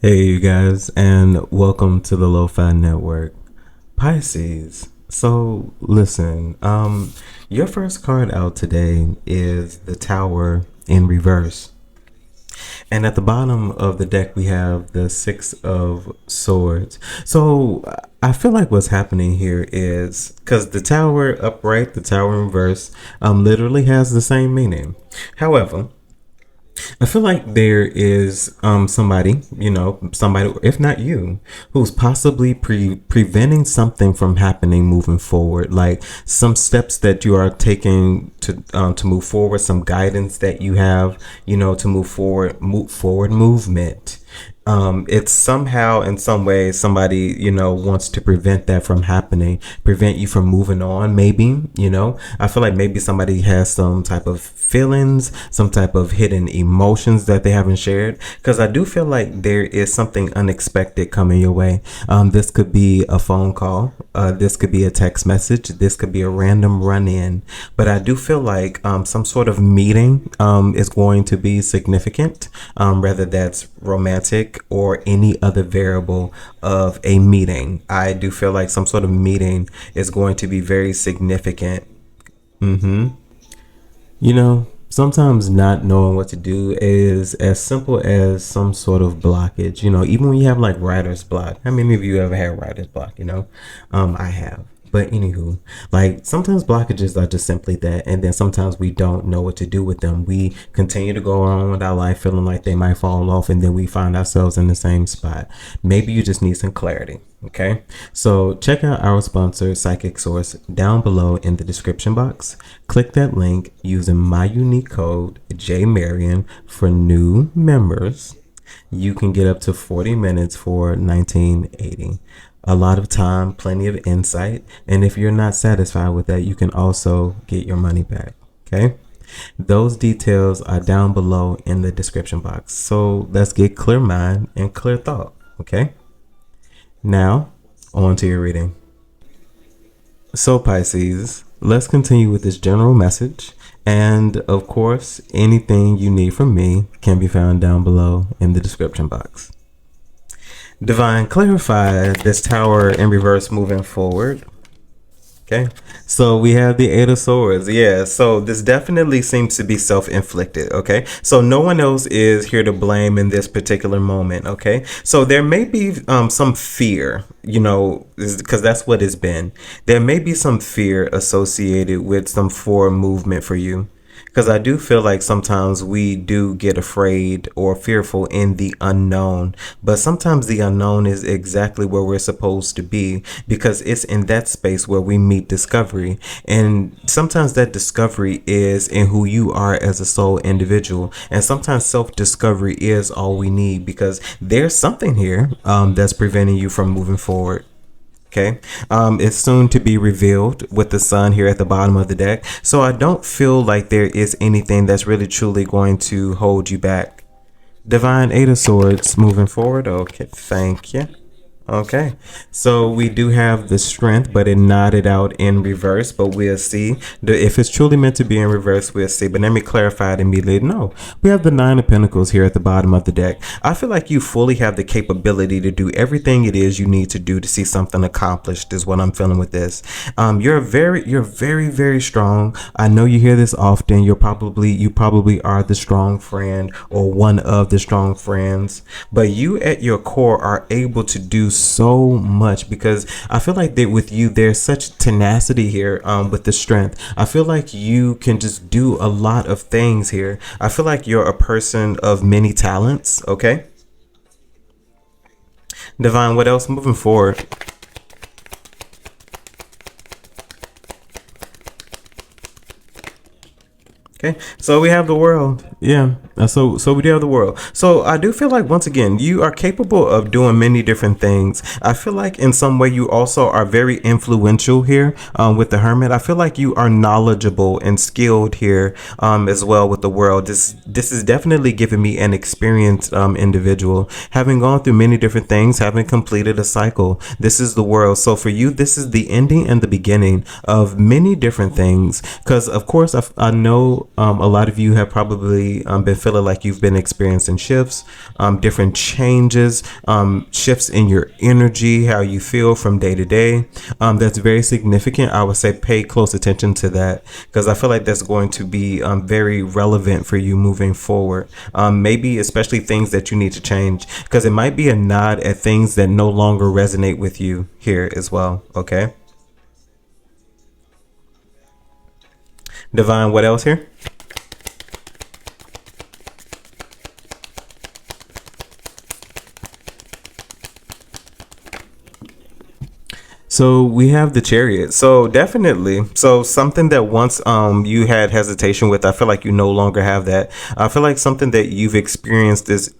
Hey, you guys, and welcome to the Lofi-Network. Pisces. So, listen, your first card out today is the Tower in reverse. And at the bottom of the deck, we have the Six of Swords. So, I feel like what's happening here is because the Tower upright, the Tower in reverse, literally has the same meaning. However, I feel like there is somebody, somebody, if not you, who's possibly preventing something from happening moving forward. Like some steps that you are taking to move forward, some guidance that you have, to move forward movement. It's somehow in some way somebody wants to prevent that from happening, prevent you from moving on. Maybe I feel like maybe somebody has some type of feelings, some type of hidden emotions that they haven't shared, because I do feel like there is something unexpected coming your way. This could be a phone call, this could be a text message, this could be a random run-in, but I do feel like some sort of meeting is going to be significant, whether that's romantic or any other variable of a meeting. I do feel like some sort of meeting is going to be very significant. Sometimes not knowing what to do is as simple as some sort of blockage. Even when you have like writer's block. How many of you ever had writer's block? I have. But anywho, like sometimes blockages are just simply that, and then sometimes we don't know what to do with them. We continue to go on with our life feeling like they might fall off, and then we find ourselves in the same spot. Maybe you just need some clarity. Okay, so check out our sponsor, Psychic Source, down below in the description box. Click that link using my unique code JMarion for new members. You can get up to 40 minutes for $19.80. A lot of time, plenty of insight, and if you're not satisfied with that, you can also get your money back. Okay, those details are down below in the description box. So let's get clear mind and clear thought. Okay, now on to your reading. So Pisces, let's continue with this general message, and of course anything you need from me can be found down below in the description box. Divine, clarify this Tower in reverse moving forward. Okay, so we have the Eight of Swords. Yeah, so this definitely seems to be self-inflicted. Okay, so no one else is here to blame in this particular moment. Okay, so there may be some fear, because that's what it's been. There may be some fear associated with some forward movement for you. Because I do feel like sometimes we do get afraid or fearful in the unknown, but sometimes the unknown is exactly where we're supposed to be, because it's in that space where we meet discovery. And sometimes that discovery is in who you are as a soul individual. And sometimes self-discovery is all we need, because there's something here that's preventing you from moving forward. Okay, it's soon to be revealed with the sun here at the bottom of the deck. So I don't feel like there is anything that's really truly going to hold you back. Divine Eight of Swords moving forward. Okay, thank you. Okay, so we do have the Strength, but it nodded out in reverse, but we'll see. If it's truly meant to be in reverse, we'll see. But let me clarify it immediately. No, we have the Nine of Pentacles here at the bottom of the deck. I feel like you fully have the capability to do everything it is you need to do to see something accomplished, is what I'm feeling with this. You're very, very strong. I know you hear this often. You probably are the strong friend or one of the strong friends, but you at your core are able to do so much, because I feel like that with you there's such tenacity here with the Strength. I feel like you can just do a lot of things here. I feel like you're a person of many talents. Okay, Divine, what else moving forward? Okay, so we have the World. Yeah, so we do have the World. So I do feel like, once again, you are capable of doing many different things. I feel like in some way you also are very influential here with the Hermit. I feel like you are knowledgeable and skilled here as well with the World. This is definitely giving me an experienced individual, having gone through many different things, having completed a cycle. This is the World. So for you, this is the ending and the beginning of many different things, because of course I know a lot of you have probably been feeling like you've been experiencing shifts, different changes, shifts in your energy, how you feel from day to day. That's very significant. I would say pay close attention to that, because I feel like that's going to be very relevant for you moving forward. Maybe especially things that you need to change, because it might be a nod at things that no longer resonate with you here as well. Okay. Divine, what else here? So we have the Chariot. So definitely. So something that once you had hesitation with, I feel like you no longer have that. I feel like something that you've experienced is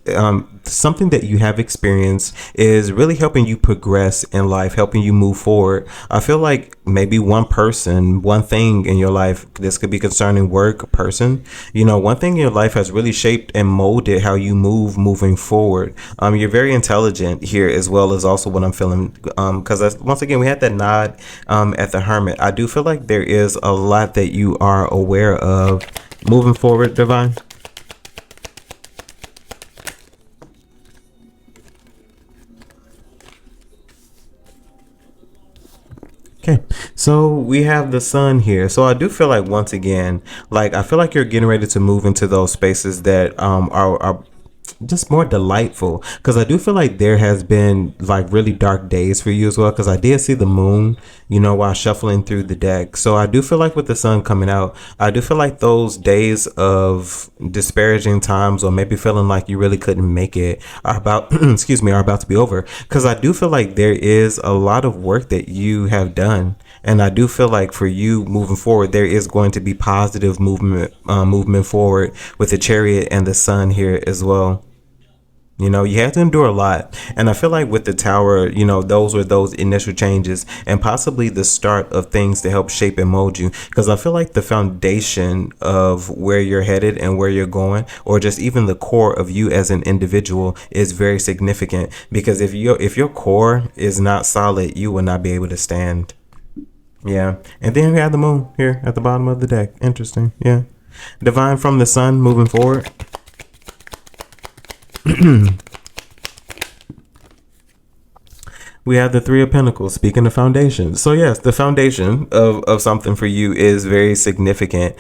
something that you have experienced is really helping you progress in life, helping you move forward. I feel like maybe one person, one thing in your life, this could be concerning work, person, one thing in your life has really shaped and molded how you moving forward. You're very intelligent here, as well as also what I'm feeling. Because once again, we had that nod at the Hermit. I do feel like there is a lot that you are aware of moving forward, Divine. Okay, so we have the Sun here. So I do feel like, once again, like I feel like you're getting ready to move into those spaces that are just more delightful, because I do feel like there has been like really dark days for you as well, because I did see the moon, while shuffling through the deck. So I do feel like with the Sun coming out, I do feel like those days of disparaging times, or maybe feeling like you really couldn't make it, are about excuse me, are about to be over, because I do feel like there is a lot of work that you have done. And I do feel like for you moving forward, there is going to be positive movement forward with the Chariot and the Sun here as well. You had to endure a lot. And I feel like with the Tower, those were those initial changes, and possibly the start of things to help shape and mold you. Because I feel like the foundation of where you're headed and where you're going, or just even the core of you as an individual, is very significant. Because if your core is not solid, you will not be able to stand. Yeah. And then we have the moon here at the bottom of the deck. Interesting. Yeah. Divine from the Sun moving forward. We have the Three of Pentacles, speaking of foundation. So yes, the foundation of something for you is very significant.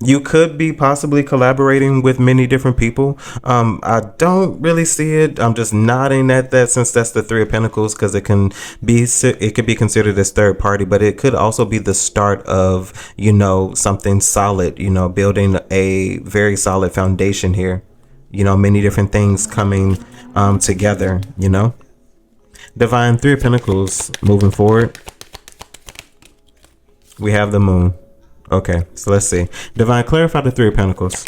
You could be possibly collaborating with many different people. I don't really see it. I'm just nodding at that, since that's the Three of Pentacles, because it could be considered as third party, but it could also be the start of something solid. Building a very solid foundation here. Many different things coming together. Divine, Three of Pentacles moving forward. We have the Moon. Okay, so let's see. Divine, clarify the Three of Pentacles.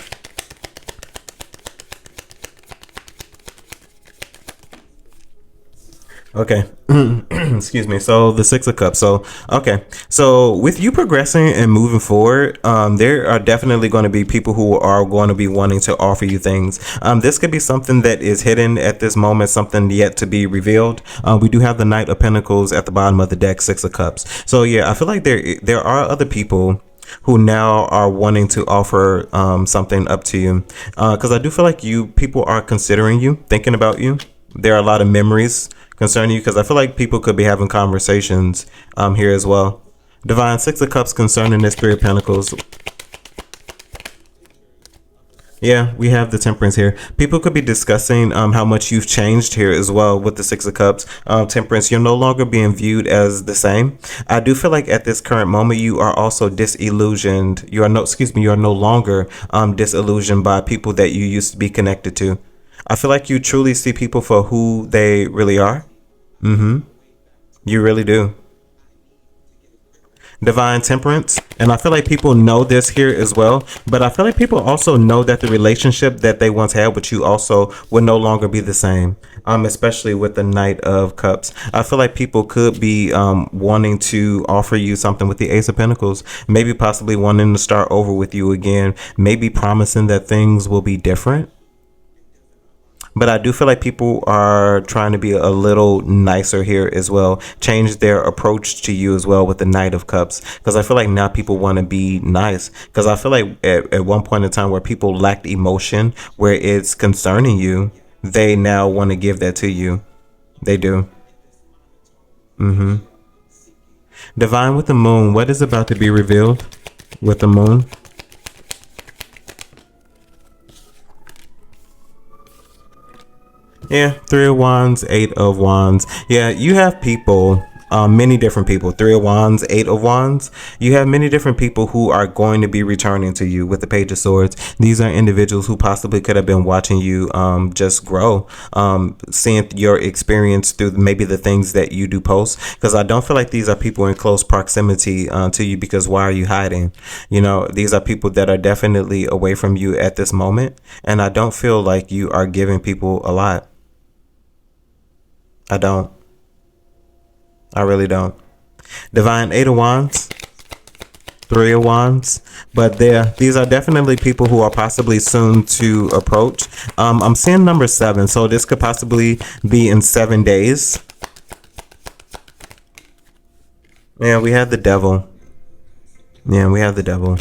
Okay. Excuse me. So the Six of Cups. So, okay. So with you progressing and moving forward, there are definitely going to be people who are going to be wanting to offer you things. This could be something that is hidden at this moment, something yet to be revealed. We do have the Knight of Pentacles at the bottom of the deck, Six of Cups. So yeah, I feel like there are other people who now are wanting to offer something up to you, because I do feel like people are considering you, thinking about you. There are a lot of memories concerning you, because I feel like people could be having conversations here as well. Divine, Six of Cups concerning this Three of Pentacles. Yeah, we have the Temperance here. People could be discussing how much you've changed here as well with the Six of Cups. Temperance, you're no longer being viewed as the same. I do feel like at this current moment, you are also disillusioned. You are no longer disillusioned by people that you used to be connected to. I feel like you truly see people for who they really are. You really do. Divine, Temperance, and I feel like people know this here as well, but I feel like people also know that the relationship that they once had with you also will no longer be the same, especially with the Knight of Cups. I feel like people could be wanting to offer you something with the Ace of Pentacles, maybe possibly wanting to start over with you again, maybe promising that things will be different. But I do feel like people are trying to be a little nicer here as well, change their approach to you as well with the Knight of Cups. Because I feel like now people want to be nice. Because I feel like at one point in time where people lacked emotion, where it's concerning you, they now want to give that to you. They do. Divine with the moon. What is about to be revealed with the moon? Yeah, Three of Wands, Eight of Wands. Yeah, you have people, many different people. Three of Wands, Eight of Wands. You have many different people who are going to be returning to you with the Page of Swords. These are individuals who possibly could have been watching you just grow, seeing your experience through maybe the things that you do post. Because I don't feel like these are people in close proximity to you, because why are you hiding? You know, these are people that are definitely away from you at this moment. And I don't feel like you are giving people a lot. I don't. I really don't. Divine Eight of Wands, Three of Wands, but these are definitely people who are possibly soon to approach. I'm seeing number 7, so this could possibly be in 7 days. Yeah, we have the Devil. Yeah, we have the Devil.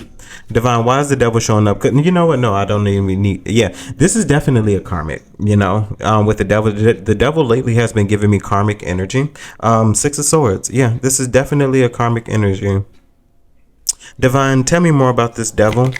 Divine, why is the Devil showing up? You know what? No, I don't even need. Yeah, this is definitely a karmic. You know, with the Devil, the Devil lately has been giving me karmic energy. Six of Swords. Yeah, this is definitely a karmic energy. Divine, tell me more about this Devil.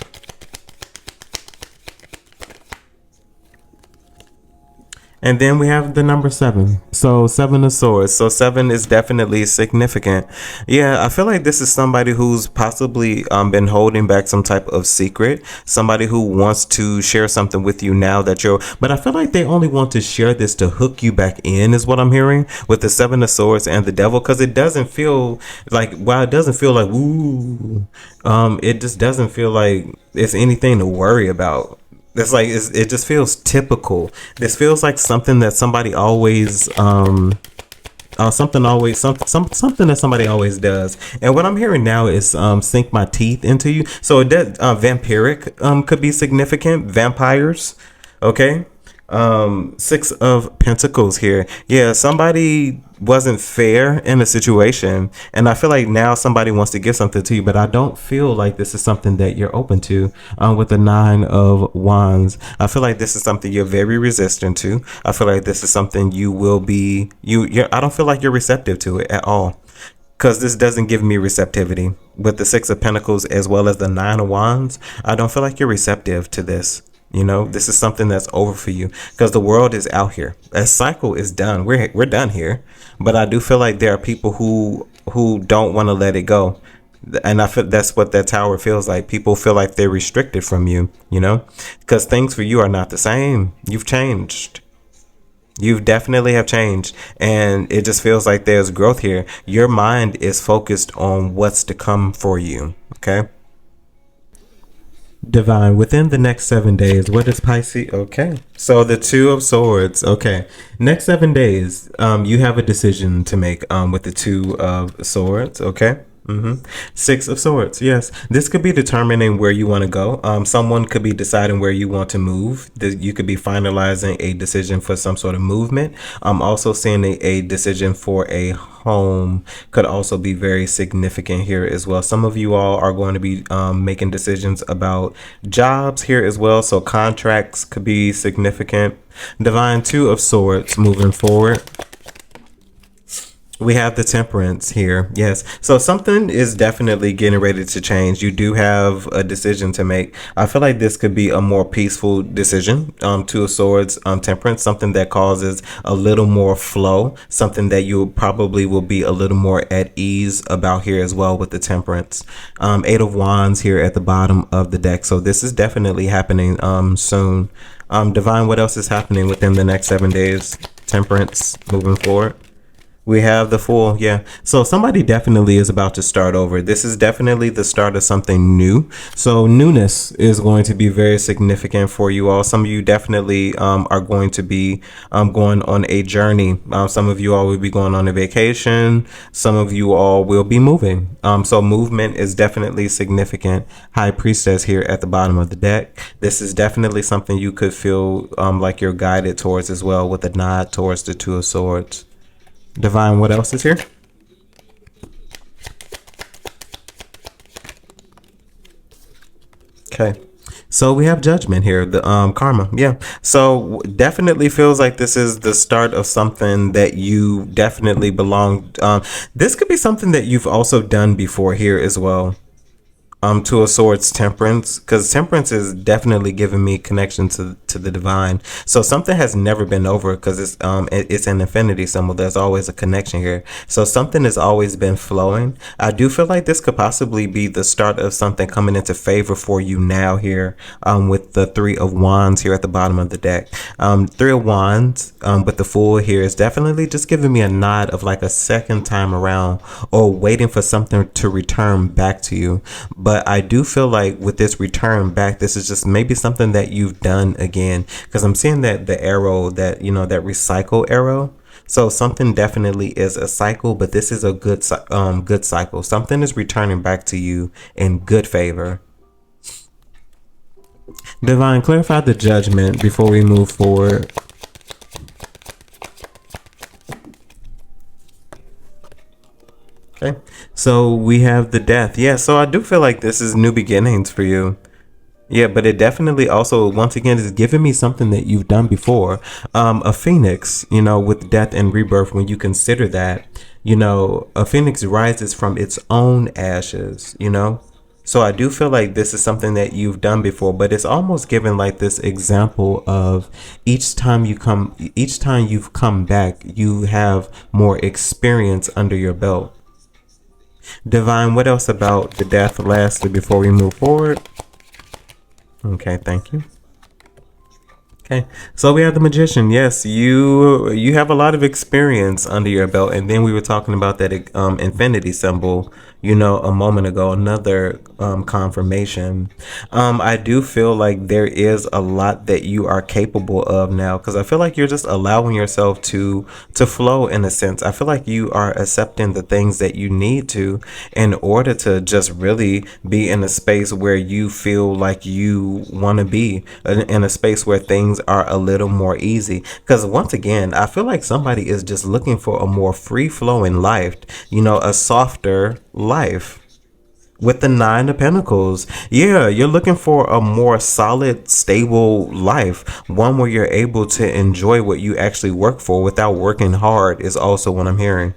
And then we have the number 7. So 7 of Swords. So 7 is definitely significant. Yeah, I feel like this is somebody who's possibly been holding back some type of secret. Somebody who wants to share something with you now that you're... But I feel like they only want to share this to hook you back in, is what I'm hearing, with the 7 of Swords and the Devil. Because it doesn't feel like... While it doesn't feel like, ooh, it just doesn't feel like it's anything to worry about. It's like it just feels typical. This feels like something that somebody always something that somebody always does. And what I'm hearing now is sink my teeth into you. So it does, vampiric could be significant. Vampires, okay. Six of Pentacles here. Yeah, somebody wasn't fair in a situation, and I feel like now somebody wants to give something to you, but I don't feel like this is something that you're open to. With the 9 of Wands, I feel like this is something you're very resistant to. I feel like this is something you will be I don't feel like you're receptive to it at all, because this doesn't give me receptivity. With the 6 of Pentacles as well as the 9 of Wands, I don't feel like you're receptive to this. You know, this is something that's over for you, because the world is out here. A cycle is done. We're done here. But I do feel like there are people who don't want to let it go. And I feel that's what that Tower feels like. People feel like they're restricted from you, you know, because things for you are not the same. You've changed. You definitely have changed, and it just feels like there's growth here. Your mind is focused on what's to come for you. Okay. Divine, within the next 7 days, what is Pisces? Okay, so the 2 of Swords. Okay, next 7 days, you have a decision to make with the 2 of Swords. Okay. 6 of Swords. Yes, this could be determining where you want to go. Someone could be deciding where you want to move. You could be finalizing a decision for some sort of movement. I'm also seeing a decision for a home could also be very significant here as well. Some of you all are going to be making decisions about jobs here as well. So contracts could be significant. Divine, 2 of Swords moving forward. We have the Temperance here. Yes. So something is definitely getting ready to change. You do have a decision to make. I feel like this could be a more peaceful decision. 2 of Swords, Temperance, something that causes a little more flow, something that you probably will be a little more at ease about here as well with the Temperance. 8 of Wands here at the bottom of the deck. So this is definitely happening soon. Divine, what else is happening within the next 7 days? Temperance moving forward. We have the full, yeah. So somebody definitely is about to start over. This is definitely the start of something new. So newness is going to be very significant for you all. Some of you definitely are going to be going on a journey. Some of you all will be going on a vacation. Some of you all will be moving. So movement is definitely significant. High Priestess here at the bottom of the deck. This is definitely something you could feel like you're guided towards as well, with a nod towards the Two of Swords. Divine, what else is here? Okay. So we have Judgment here, the karma. Yeah. So definitely feels like this is the start of something that you definitely belong. This could be something that you've also done before here as well. Two of Swords, Temperance, because Temperance is definitely giving me connection to the divine. So something has never been over, because it's an infinity symbol. There's always a connection here. So something has always been flowing. I do feel like this could possibly be the start of something coming into favor for you now here, with the Three of Wands here at the bottom of the deck. Three of Wands with the Fool here is definitely just giving me a nod of like a second time around, or waiting for something to return back to you. But I do feel like with this return back, this is just maybe something that you've done again, because I'm seeing that the arrow, that that recycle arrow. So something definitely is a cycle, but this is a good cycle. Something is returning back to you in good favor. Divine, clarify the Judgment before we move forward. Okay, so we have the Death. Yeah, so I do feel like this is new beginnings for you. Yeah, but it definitely also, once again, is giving me something that you've done before. A phoenix, with death and rebirth, when you consider that, a phoenix rises from its own ashes. So I do feel like this is something that you've done before, but it's almost given like this example of each time you've come back, you have more experience under your belt. Divine, what else about the Death lastly before we move forward? Okay, thank you. Okay, so we have the Magician. Yes, you have a lot of experience under your belt, and then we were talking about that infinity symbol, a moment ago. Another confirmation. I do feel like there is a lot that you are capable of now, because I feel like you're just allowing yourself to flow in a sense. I feel like you are accepting the things that you need to in order to just really be in a space where you feel like you want to be, in a space where things are a little more easy. Because once again, I feel like somebody is just looking for a more free flowing life, a softer life. With the Nine of Pentacles, yeah, you're looking for a more solid, stable life, one where you're able to enjoy what you actually work for without working hard, is also what I'm hearing.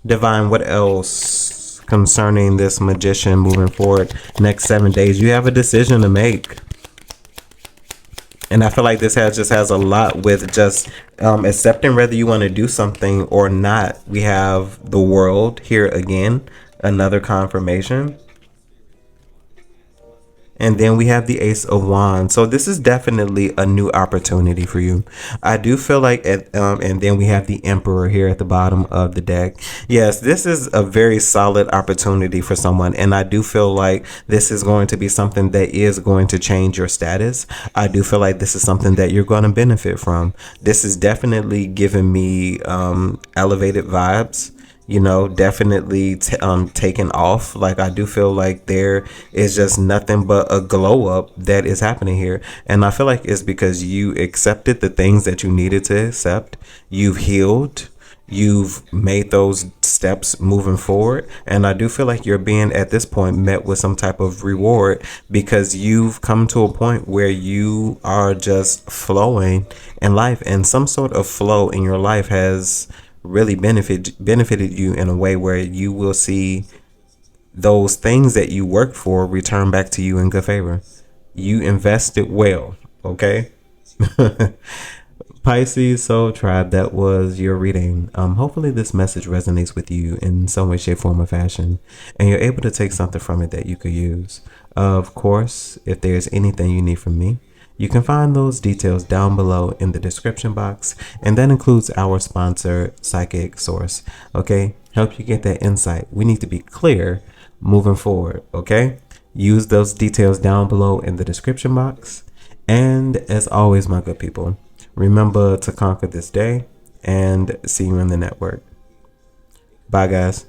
Divine, what else concerning this Magician moving forward next 7 days? You have a decision to make. And I feel like this has a lot with just accepting whether you want to do something or not. We have the World here again, another confirmation. And then we have the Ace of Wands. So this is definitely a new opportunity for you. I do feel like, and then we have the Emperor here at the bottom of the deck. Yes, this is a very solid opportunity for someone. And I do feel like this is going to be something that is going to change your status. I do feel like this is something that you're going to benefit from. This is definitely giving me elevated vibes. Definitely taken off. Like, I do feel like there is just nothing but a glow up that is happening here. And I feel like it's because you accepted the things that you needed to accept. You've healed. You've made those steps moving forward. And I do feel like you're being, at this point, met with some type of reward, because you've come to a point where you are just flowing in life, and some sort of flow in your life has really benefited you in a way where you will see those things that you worked for return back to you in good favor. You invested well, okay? Pisces Soul Tribe, that was your reading. Hopefully this message resonates with you in some way, shape, form, or fashion, and you're able to take something from it that you could use. Of course, if there's anything you need from me, You can find those details down below in the description box, and that includes our sponsor, Psychic Source. Okay, help you get that insight. We need to be clear moving forward. Okay, use those details down below in the description box. And as always, my good people, remember to conquer this day, and see you in the network. Bye, guys.